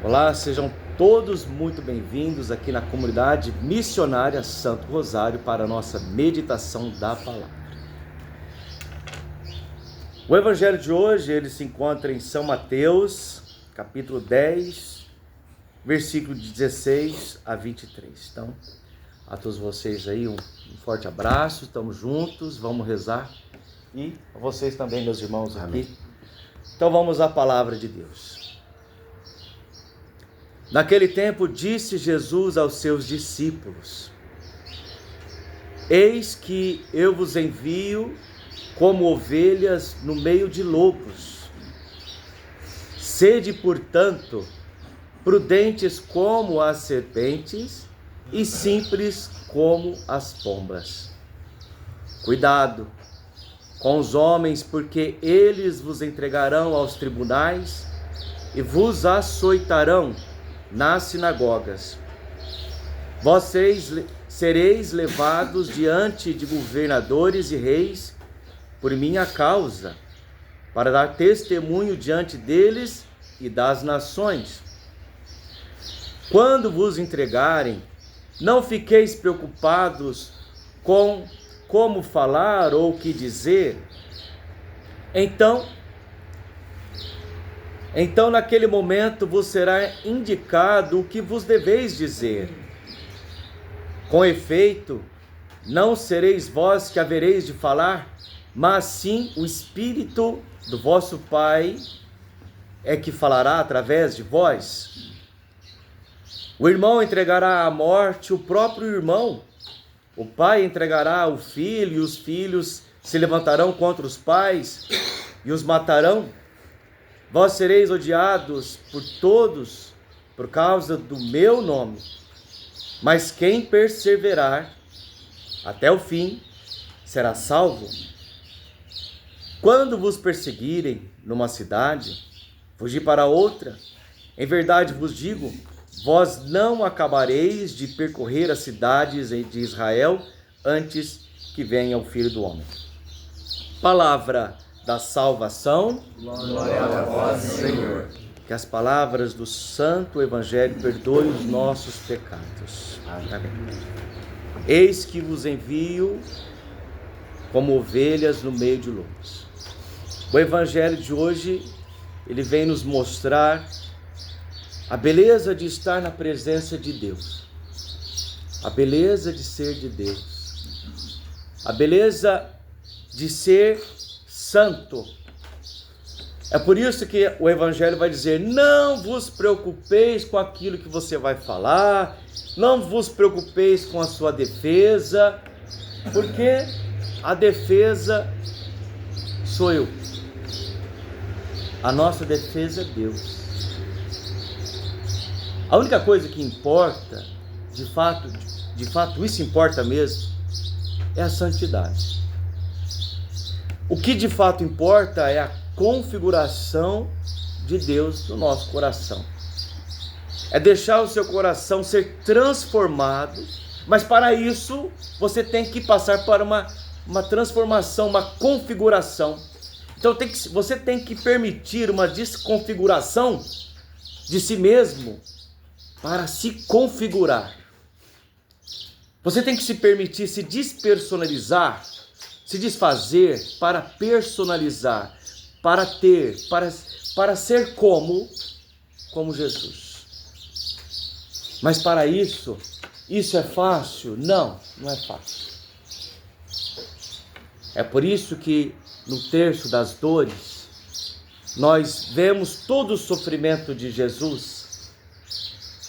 Olá, sejam todos muito bem-vindos aqui na comunidade missionária Santo Rosário para a nossa meditação da palavra. O evangelho de hoje, ele se encontra em São Mateus, capítulo 10, versículo de 16 a 23. Então, a todos vocês aí um forte abraço, estamos juntos, vamos rezar. E a vocês também, meus irmãos aqui. Amém. Então vamos à palavra de Deus. Naquele tempo disse Jesus aos seus discípulos: Eis que eu vos envio como ovelhas no meio de lobos. Sede, portanto, prudentes como as serpentes e simples como as pombas. Cuidado com os homens, porque eles vos entregarão aos tribunais e vos açoitarão nas sinagogas. Vocês sereis levados diante de governadores e reis por minha causa, para dar testemunho diante deles e das nações. Quando vos entregarem, não fiqueis preocupados com como falar ou o que dizer. Então naquele momento vos será indicado o que vos deveis dizer. Com efeito, não sereis vós que havereis de falar, mas sim o Espírito do vosso Pai é que falará através de vós. O irmão entregará à morte o próprio irmão, o pai entregará o filho, e os filhos se levantarão contra os pais e os matarão. Vós sereis odiados por todos por causa do meu nome, mas quem perseverar até o fim será salvo. Quando vos perseguirem numa cidade, fugi para outra. Em verdade vos digo, vós não acabareis de percorrer as cidades de Israel antes que venha o Filho do Homem. Palavra da salvação. Glória a vós, Senhor. Que as palavras do Santo Evangelho perdoem os nossos pecados. Amém. Eis que vos envio como ovelhas no meio de lobos. O Evangelho de hoje, ele vem nos mostrar a beleza de estar na presença de Deus, a beleza de ser de Deus, a beleza de ser santo. É por isso que o Evangelho vai dizer: não vos preocupeis com aquilo que você vai falar, não vos preocupeis com a sua defesa, porque a defesa sou eu. A nossa defesa é Deus. A única coisa que importa, de fato isso importa mesmo, é a santidade. O que de fato importa é a configuração de Deus no nosso coração. É deixar o seu coração ser transformado, mas para isso você tem que passar por uma transformação, uma configuração. Então você tem que permitir uma desconfiguração de si mesmo para se configurar. Você tem que se permitir se despersonalizar, se desfazer para personalizar, para ter, para ser como Jesus. Mas para isso é fácil? Não é fácil. É por isso que no terço das dores, nós vemos todo o sofrimento de Jesus,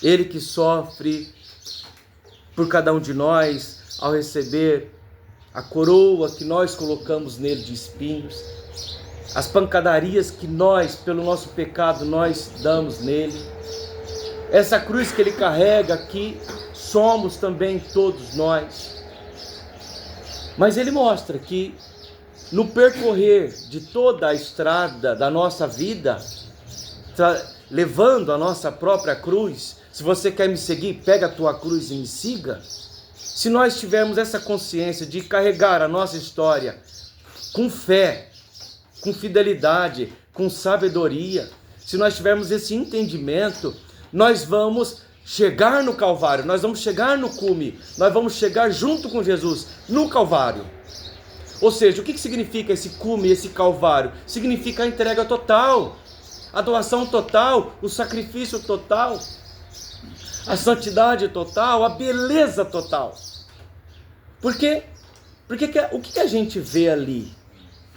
ele que sofre por cada um de nós ao receber a coroa que nós colocamos nele de espinhos, as pancadarias que nós, pelo nosso pecado, nós damos nele, essa cruz que ele carrega aqui, somos também todos nós. Mas ele mostra que no percorrer de toda a estrada da nossa vida, levando a nossa própria cruz, se você quer me seguir, pega a tua cruz e me siga. Se nós tivermos essa consciência de carregar a nossa história com fé, com fidelidade, com sabedoria, se nós tivermos esse entendimento, nós vamos chegar no Calvário, nós vamos chegar no cume, nós vamos chegar junto com Jesus no Calvário. Ou seja, o que significa esse cume, esse Calvário? Significa a entrega total, a doação total, o sacrifício total, a santidade total, a beleza total. Por quê? Porque o que a gente vê ali?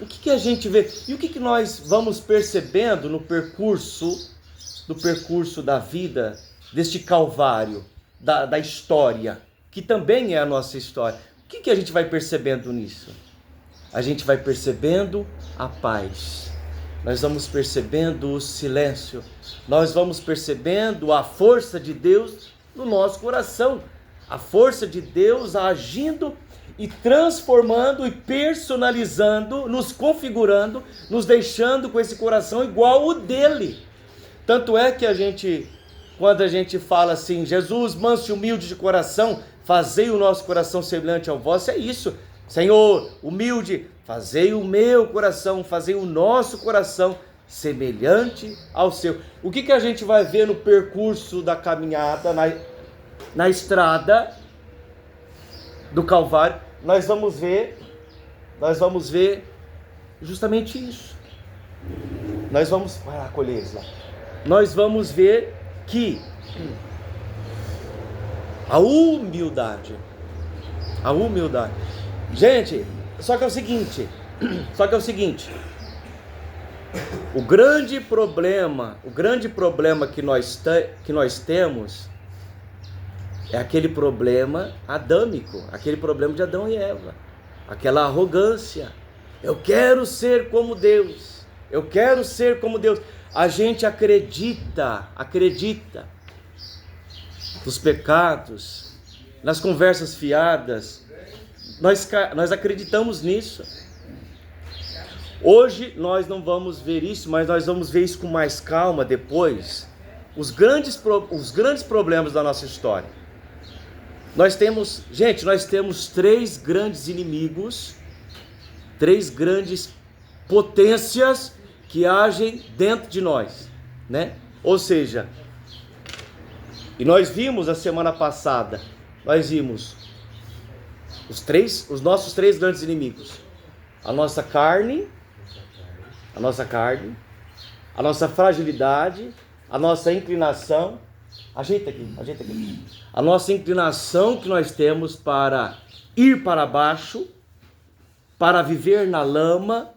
O que a gente vê? E o que nós vamos percebendo no percurso da vida, deste Calvário, da história, que também é a nossa história? O que a gente vai percebendo nisso? A gente vai percebendo a paz, nós vamos percebendo o silêncio, nós vamos percebendo a força de Deus no nosso coração, a força de Deus agindo e transformando e personalizando, nos configurando, nos deixando com esse coração igual o dele. Tanto é que quando a gente fala assim, Jesus, manso e humilde de coração, fazei o nosso coração semelhante ao vosso, é isso. Senhor, humilde, fazei o meu coração, fazei o nosso coração semelhante ao seu. O que a gente vai ver no percurso da caminhada, na estrada do Calvário? Nós vamos ver justamente isso. Nós vamos, vai lá colher isso lá. Nós vamos ver que a humildade, gente, só que é o seguinte, o grande problema que nós temos é aquele problema adâmico, aquele problema de Adão e Eva, aquela arrogância. Eu quero ser como Deus. A gente acredita nos pecados, nas conversas fiadas. Nós acreditamos nisso. Hoje nós não vamos ver isso, mas nós vamos ver isso com mais calma depois. Os grandes problemas da nossa história. Nós temos três grandes inimigos, três grandes potências que agem dentro de nós, né? Ou seja, e nós vimos a semana passada, os nossos três grandes inimigos: a nossa carne, a nossa fragilidade, a nossa inclinação. Ajeita aqui. A nossa inclinação que nós temos para ir para baixo, para viver na lama.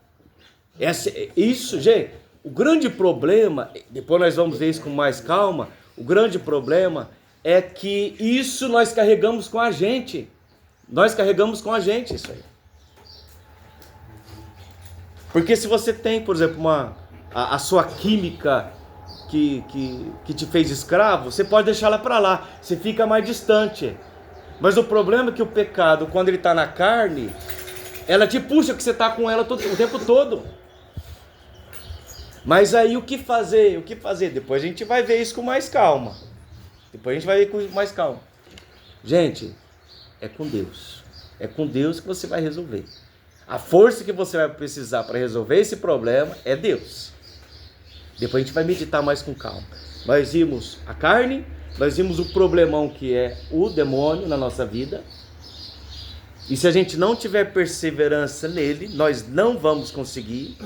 Isso, gente, o grande problema, depois nós vamos ver isso com mais calma, o grande problema é que isso nós carregamos com a gente. Isso aí. Porque se você tem, por exemplo, a sua química que te fez escravo, você pode deixar ela para lá, você fica mais distante. Mas o problema é que o pecado, quando ele está na carne, ela te puxa, que você está com ela o tempo todo. Mas aí o que fazer? Depois a gente vai ver isso com mais calma. Gente, é com Deus. É com Deus que você vai resolver. A força que você vai precisar para resolver esse problema é Deus. Depois a gente vai meditar mais com calma. Nós vimos a carne, nós vimos o problemão que é o demônio na nossa vida. E se a gente não tiver perseverança nele, nós não vamos conseguir.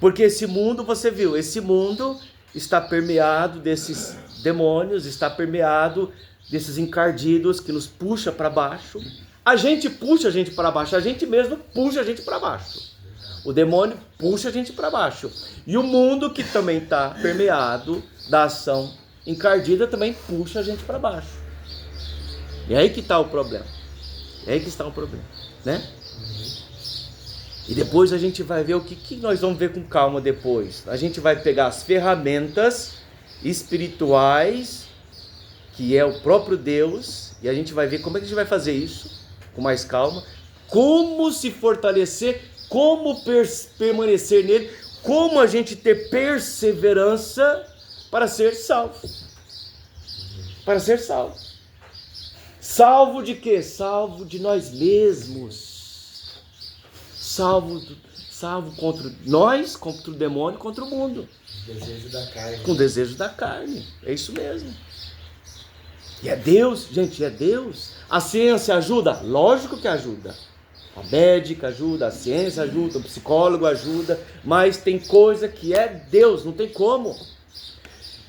Porque esse mundo, você viu, esse mundo está permeado desses demônios, está permeado desses encardidos que nos puxa para baixo. A gente puxa a gente para baixo, a gente mesmo puxa a gente para baixo. O demônio puxa a gente para baixo. E o mundo que também está permeado da ação encardida também puxa a gente para baixo. E aí que está o problema. Né? E depois a gente vai ver o que nós vamos ver com calma depois. A gente vai pegar as ferramentas espirituais, que é o próprio Deus, e a gente vai ver como é que a gente vai fazer isso, com mais calma, como se fortalecer, como permanecer nele, como a gente ter perseverança para ser salvo. Salvo de quê? Salvo de nós mesmos. Salvo contra nós, contra o demônio, contra o mundo. Desejo da carne. Com o desejo da carne. É isso mesmo. E é Deus, gente, é Deus. A ciência ajuda? Lógico que ajuda. A médica ajuda, a ciência ajuda, o psicólogo ajuda, mas tem coisa que é Deus, não tem como.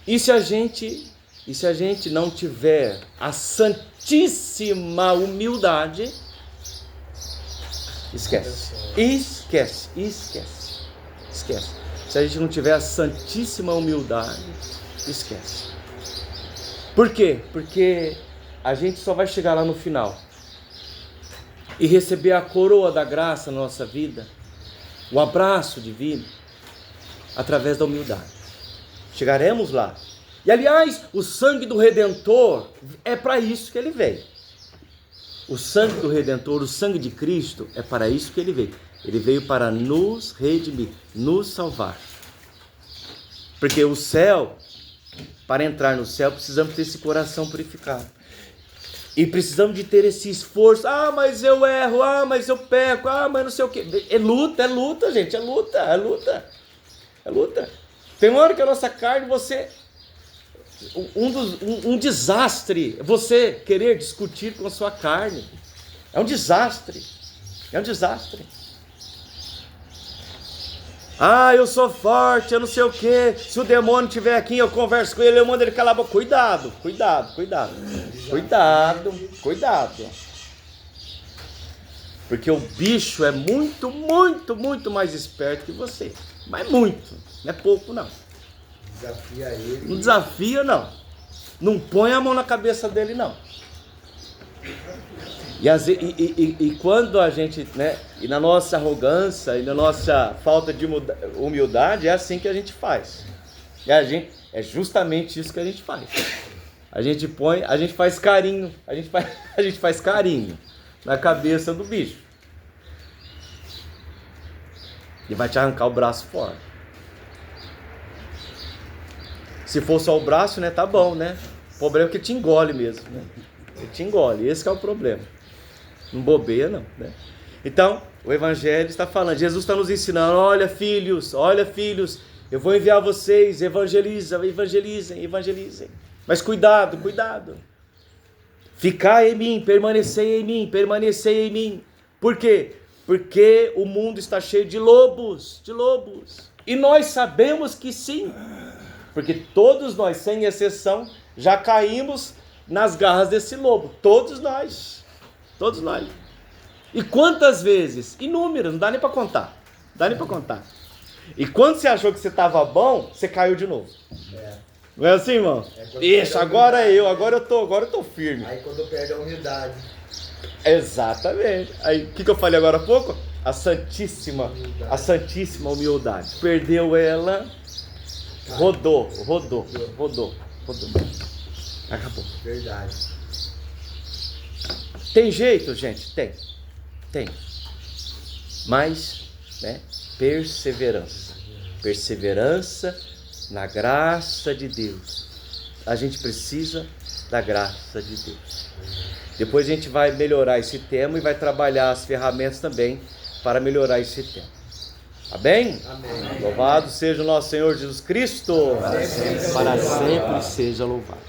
E se a gente não tiver a santíssima humildade, esquece. Se a gente não tiver a santíssima humildade, esquece. Por quê? Porque a gente só vai chegar lá no final e receber a coroa da graça na nossa vida, o abraço divino, através da humildade. Chegaremos lá. E aliás, o sangue do Redentor é para isso que ele veio. O sangue do Redentor, o sangue de Cristo, é para isso que ele veio. Ele veio para nos redimir, nos salvar. Porque o céu, para entrar no céu, precisamos ter esse coração purificado. E precisamos de ter esse esforço. Ah, mas eu erro. Ah, mas eu peco. Ah, mas não sei o quê. É luta, gente. É luta. Tem uma hora que a nossa carne, um desastre, você querer discutir com a sua carne. É um desastre. Ah, eu sou forte, eu não sei o quê. Se o demônio estiver aqui, eu converso com ele, eu mando ele calar a boca. Cuidado. Porque o bicho é muito, muito, muito mais esperto que você. Mas muito, não é pouco não. Desafia ele. Não desafia não. Não põe a mão na cabeça dele não. E quando a gente, né, e na nossa arrogância e na nossa falta de humildade, é assim que a gente faz. É justamente isso que a gente faz. A gente faz carinho, a gente faz carinho na cabeça do bicho. E vai te arrancar o braço fora. Se for só o braço, né, tá bom, né? O problema é que te engole mesmo, né? Ele te engole, esse que é o problema. Não bobeia não, né? Então, o Evangelho está falando, Jesus está nos ensinando, olha filhos, eu vou enviar vocês, evangelizem. Mas cuidado. Ficar em mim, permanecer em mim. Por quê? Porque o mundo está cheio de lobos. E nós sabemos que sim. Porque todos nós, sem exceção, já caímos nas garras desse lobo. Todos nós. E quantas vezes? Inúmeras, não dá nem para contar. E quando você achou que você estava bom, você caiu de novo. Não é assim, irmão? Ixi, agora eu tô firme. Aí quando perde a humildade. Exatamente. Aí, o que eu falei agora há pouco? A santíssima humildade. Perdeu ela, rodou. Acabou. Verdade. Tem jeito, gente? Tem. Mas, né? Perseverança na graça de Deus. A gente precisa da graça de Deus. Depois a gente vai melhorar esse tema e vai trabalhar as ferramentas também para melhorar esse tema. Amém? Amém. Louvado seja o nosso Senhor Jesus Cristo. Para sempre seja louvado.